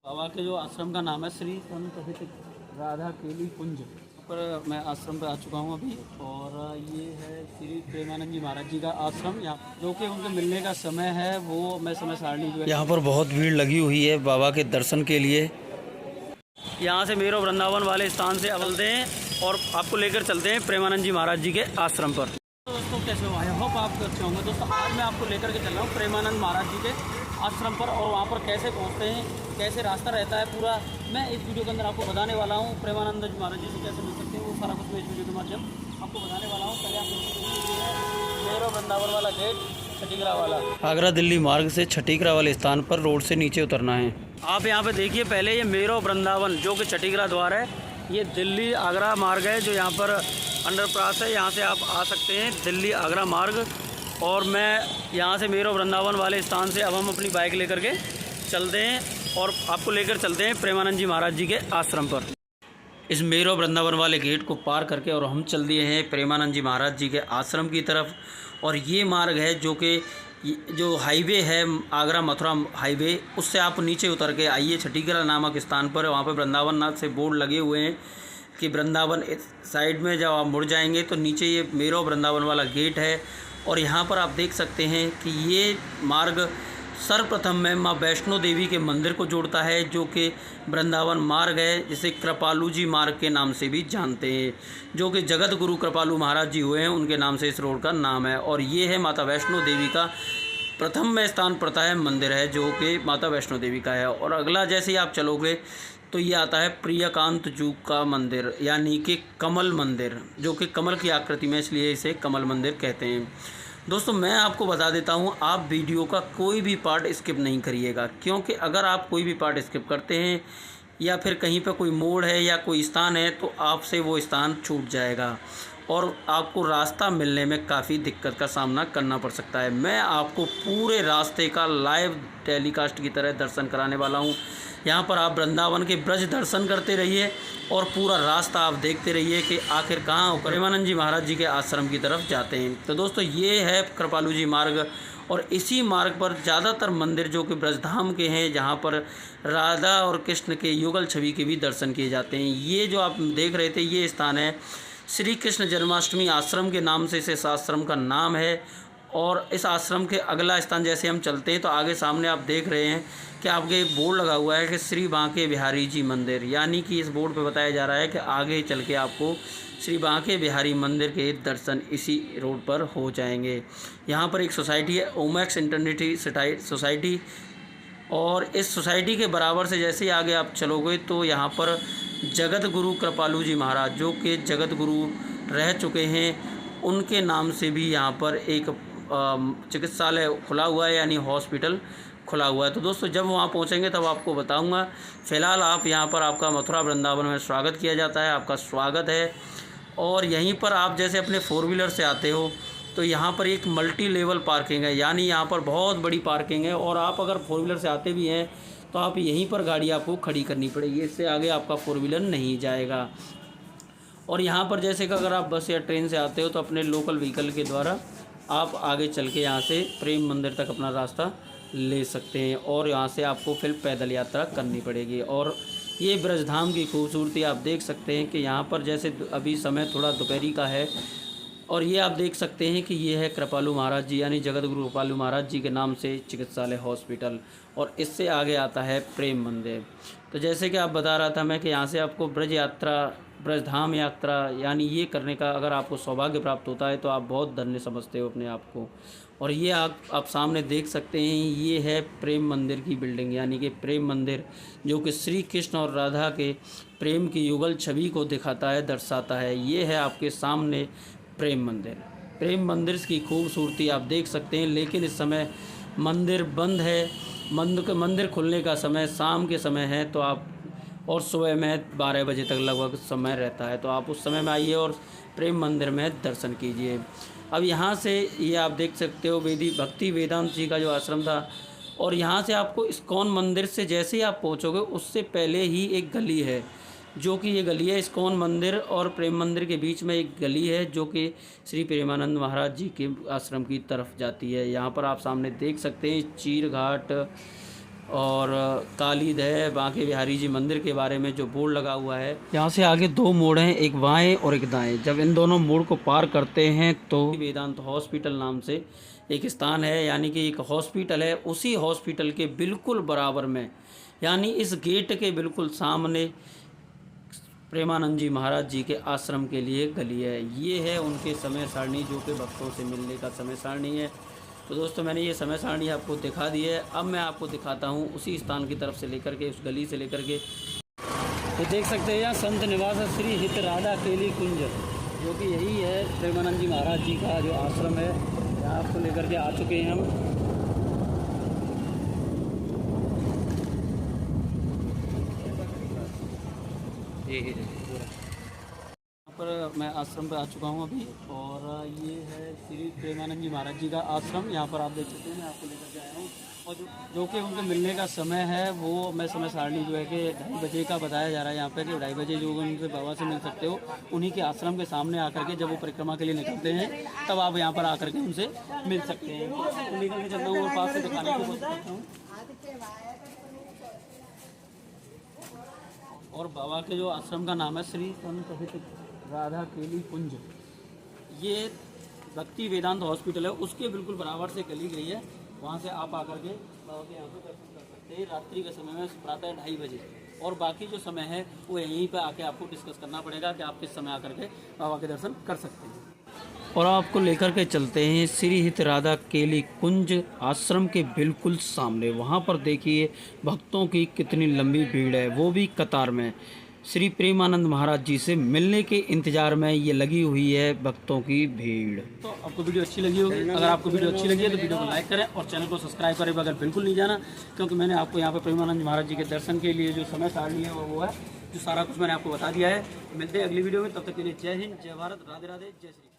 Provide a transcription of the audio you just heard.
बाबा के जो आश्रम का नाम है श्री संत हित राधा केली कुंज पर मैं आश्रम पे आ चुका हूँ अभी। और ये है श्री प्रेमानंद जी महाराज जी का आश्रम, यहाँ जो कि उनके मिलने का समय है वो मैं समय सारणी जो है। यहाँ पर बहुत भीड़ लगी हुई है बाबा के दर्शन के लिए। यहाँ से मेरो वृंदावन वाले स्थान से अवलते हैं और आपको लेकर चलते हैं प्रेमानंद जी महाराज जी के आश्रम पर। दोस्तों कैसे हो, आई होप आप अच्छे होंगे। दोस्तों आज मैं आपको लेकर के चल रहा हूँ प्रेमानंद महाराज जी के आश्रम पर, और वहाँ पर कैसे पहुँचते हैं, कैसे रास्ता रहता है पूरा मैं इस वीडियो के अंदर आपको बताने वाला हूँ। प्रेमानंद जी महाराज जी से कैसे मिल सकते हैं वो सारा कुछ मैं इस वीडियो के माध्यम आपको बताने वाला हूँ। पहले आप मेरो वृंदावन वाला गेट छठीकरा वाला आगरा दिल्ली मार्ग से छठीकरा वाले स्थान पर रोड से नीचे उतरना है। आप यहाँ पे देखिए पहले ये मेरो वृंदावन जो कि छठीकरा द्वार है, ये दिल्ली आगरा मार्ग है जो यहाँ पर अंडरपास है। यहाँ से आप आ सकते हैं दिल्ली आगरा मार्ग। और मैं यहाँ से मेरो वृंदावन वाले स्थान से अब हम अपनी बाइक लेकर के चलते हैं और आपको लेकर चलते हैं प्रेमानंद जी महाराज जी के आश्रम पर। इस मेरो वृंदावन वाले गेट को पार करके और हम चल दिए हैं प्रेमानंद जी महाराज जी के आश्रम की तरफ। और ये मार्ग है जो कि जो हाईवे है आगरा मथुरा हाईवे, उससे आप नीचे उतर के आइए छठीकरा नामक स्थान पर। वहाँ पर वृंदावन नाथ से बोर्ड लगे हुए हैं कि वृंदावन साइड में जब आप मुड़ जाएंगे तो नीचे ये मेरो वृंदावन वाला गेट है। और यहाँ पर आप देख सकते हैं कि ये मार्ग सर्वप्रथम में माँ वैष्णो देवी के मंदिर को जोड़ता है जो कि वृंदावन मार्ग है, जिसे कृपालू जी मार्ग के नाम से भी जानते हैं, जो कि जगत गुरु कृपालू महाराज जी हुए हैं, उनके नाम से इस रोड का नाम है। और ये है माता वैष्णो देवी का प्रथम में स्थान पड़ता है मंदिर है जो कि माता वैष्णो देवी का है। और अगला जैसे ही आप चलोगे तो ये आता है प्रियकांत जू का मंदिर, यानी कि कमल मंदिर, जो कि कमल की आकृति में, इसलिए इसे कमल मंदिर कहते हैं। दोस्तों मैं आपको बता देता हूँ, आप वीडियो का कोई भी पार्ट स्किप नहीं करिएगा, क्योंकि अगर आप कोई भी पार्ट स्किप करते हैं या फिर कहीं पर कोई मोड़ है या कोई स्थान है तो आपसे वो स्थान छूट जाएगा और आपको रास्ता मिलने में काफ़ी दिक्कत का सामना करना पड़ सकता है। मैं आपको पूरे रास्ते का लाइव टेलीकास्ट की तरह दर्शन कराने वाला हूँ। यहाँ पर आप वृंदावन के ब्रज दर्शन करते रहिए और पूरा रास्ता आप देखते रहिए कि आखिर कहाँ प्रेमानंद जी महाराज जी के आश्रम की तरफ जाते हैं। तो दोस्तों ये है कृपालू जी मार्ग, और इसी मार्ग पर ज़्यादातर मंदिर जो कि ब्रजधाम के हैं, जहाँ पर राधा और कृष्ण के युगल छवि के भी दर्शन किए जाते हैं। ये जो आप देख रहे थे ये स्थान है श्री कृष्ण जन्माष्टमी आश्रम के नाम से इस आश्रम का नाम है। और इस आश्रम के अगला स्थान जैसे हम चलते हैं तो आगे सामने आप देख रहे हैं कि आपके बोर्ड लगा हुआ है कि श्री बांके बिहारी जी मंदिर, यानी कि इस बोर्ड पे बताया जा रहा है कि आगे चल के आपको श्री बांके बिहारी मंदिर के दर्शन इसी रोड पर हो जाएंगे। यहाँ पर एक सोसाइटी है ओमैक्स इंटरनेटी सोसाइटी, और इस सोसाइटी के बराबर से जैसे ही आगे आप चलोगे तो यहाँ पर जगत गुरु कृपालू जी महाराज जो कि जगत गुरु रह चुके हैं, उनके नाम से भी यहाँ पर एक चिकित्सालय खुला हुआ है, यानी हॉस्पिटल खुला हुआ है। तो दोस्तों जब वहाँ पहुँचेंगे तब आपको बताऊँगा। फ़िलहाल आप यहाँ पर आपका मथुरा वृंदावन में स्वागत किया जाता है, आपका स्वागत है। और यहीं पर आप जैसे अपने 4 व्हीलर से आते हो तो यहाँ पर एक मल्टी लेवल पार्किंग है, यानी यहाँ पर बहुत बड़ी पार्किंग है। और आप अगर 4 व्हीलर से आते भी हैं तो आप यहीं पर गाड़ी आपको खड़ी करनी पड़ेगी, इससे आगे आपका 4 व्हीलर नहीं जाएगा। और यहाँ पर जैसे कि अगर आप बस या ट्रेन से आते हो तो अपने लोकल व्हीकल के द्वारा आप आगे चल के यहाँ से प्रेम मंदिर तक अपना रास्ता ले सकते हैं, और यहाँ से आपको फिर पैदल यात्रा करनी पड़ेगी। और ये ब्रजधाम की खूबसूरती आप देख सकते हैं कि यहाँ पर जैसे अभी समय थोड़ा दोपहरी का है, और ये आप देख सकते हैं कि ये है कृपालू महाराज जी, यानी जगत गुरु कृपालू महाराज जी के नाम से चिकित्सालय हॉस्पिटल, और इससे आगे आता है प्रेम मंदिर। तो जैसे कि आप बता रहा था मैं कि यहाँ से आपको ब्रज यात्रा, ब्रजधाम यात्रा, यानी ये करने का अगर आपको सौभाग्य प्राप्त होता है तो आप बहुत धन्य समझते हो अपने आप को। और ये आप सामने देख सकते हैं, ये है प्रेम मंदिर की बिल्डिंग, यानी कि प्रेम मंदिर जो कि श्री कृष्ण और राधा के प्रेम की युगल छवि को दिखाता है, दर्शाता है। ये है आपके सामने प्रेम मंदिर। प्रेम मंदिर की खूबसूरती आप देख सकते हैं, लेकिन इस समय मंदिर बंद है। मंदिर खुलने का समय शाम के समय है, तो आप और सुबह में 12 बजे तक लगभग समय रहता है, तो आप उस समय में आइए और प्रेम मंदिर में दर्शन कीजिए। अब यहाँ से ये आप देख सकते हो भक्ति वेदांत जी का जो आश्रम था, और यहाँ से आपको इस्कॉन मंदिर से जैसे ही आप पहुँचोगे उससे पहले ही एक गली है, जो कि ये गली है इस्कॉन मंदिर और प्रेम मंदिर के बीच में एक गली है जो कि श्री प्रेमानंद महाराज जी के आश्रम की तरफ जाती है। यहाँ पर आप सामने देख सकते हैं चीर घाट और काली दह बांके बिहारी जी मंदिर के बारे में जो बोर्ड लगा हुआ है। यहाँ से आगे 2 मोड़ हैं, एक बाएं और एक दाएं। जब इन दोनों मोड़ को पार करते हैं तो वेदांत हॉस्पिटल नाम से एक स्थान है, यानी कि एक हॉस्पिटल है। उसी हॉस्पिटल के बिल्कुल बराबर में, यानी इस गेट के बिल्कुल सामने प्रेमानंद जी महाराज जी के आश्रम के लिए गली है। ये है उनके समय सारणी, जो कि भक्तों से मिलने का समय सारणी है। तो दोस्तों, मैंने ये समय सारणी आपको दिखा दी है। अब मैं आपको दिखाता हूँ उसी स्थान की तरफ से लेकर के, उस गली से लेकर के। ये देख सकते हैं यहाँ संत निवास श्री हित राधा केली कुंज, जो कि यही है प्रेमानंद जी महाराज जी का जो आश्रम है। यहाँ आपको लेकर के आ चुके हैं हम। यहाँ पर मैं आश्रम पर आ चुका हूँ अभी, और ये है श्री प्रेमानंद जी महाराज जी का आश्रम। यहाँ पर आप देख सकते हैं, मैं आपको लेकर के आया हूँ। और जो कि उनके मिलने का समय है, वो मैं समय सारणी जो है कि 2:30 बजे का बताया जा रहा है यहाँ पे, कि 2:30 बजे जो उनसे बाबा से मिल सकते हो। उन्हीं के आश्रम के सामने आकर के जब वो परिक्रमा के लिए निकलते हैं, तब आप यहाँ पर आकर के उनसे मिल सकते हैं। तो निकल के चलता हूँ और पास से दिखाने की कोशिश करता हूँ। और बाबा के जो आश्रम का नाम है श्री संत हित राधा केली कुंज। ये भक्ति वेदांत हॉस्पिटल है, उसके बिल्कुल बराबर से गली गई है। वहाँ से आप आकर के बाबा के यहाँ पर दर्शन कर सकते हैं। रात्रि के समय में प्रातः 2:30 बजे, और बाकी जो समय है वो यहीं पे आके आपको डिस्कस करना पड़ेगा कि आप किस समय आकर के बाबा के दर्शन कर सकते हैं। और आपको लेकर के चलते हैं श्री हित राधा केली कुंज आश्रम के बिल्कुल सामने। वहाँ पर देखिए भक्तों की कितनी लंबी भीड़ है, वो भी कतार में श्री प्रेमानंद महाराज जी से मिलने के इंतजार में ये लगी हुई है भक्तों की भीड़। तो आपको वीडियो अच्छी लगी होगी। अगर आपको वीडियो अच्छी लगी है तो वीडियो को लाइक करें और चैनल को सब्सक्राइब करें बगैर बिल्कुल नहीं जाना, क्योंकि मैंने आपको यहाँ पर प्रेमानंद महाराज जी के दर्शन के लिए जो समय सारणी है वो है, जो सारा कुछ मैंने आपको बता दिया है। मिलते हैं अगली वीडियो में, तब तक के लिए जय हिंद, जय भारत, राधे राधे, जय श्री।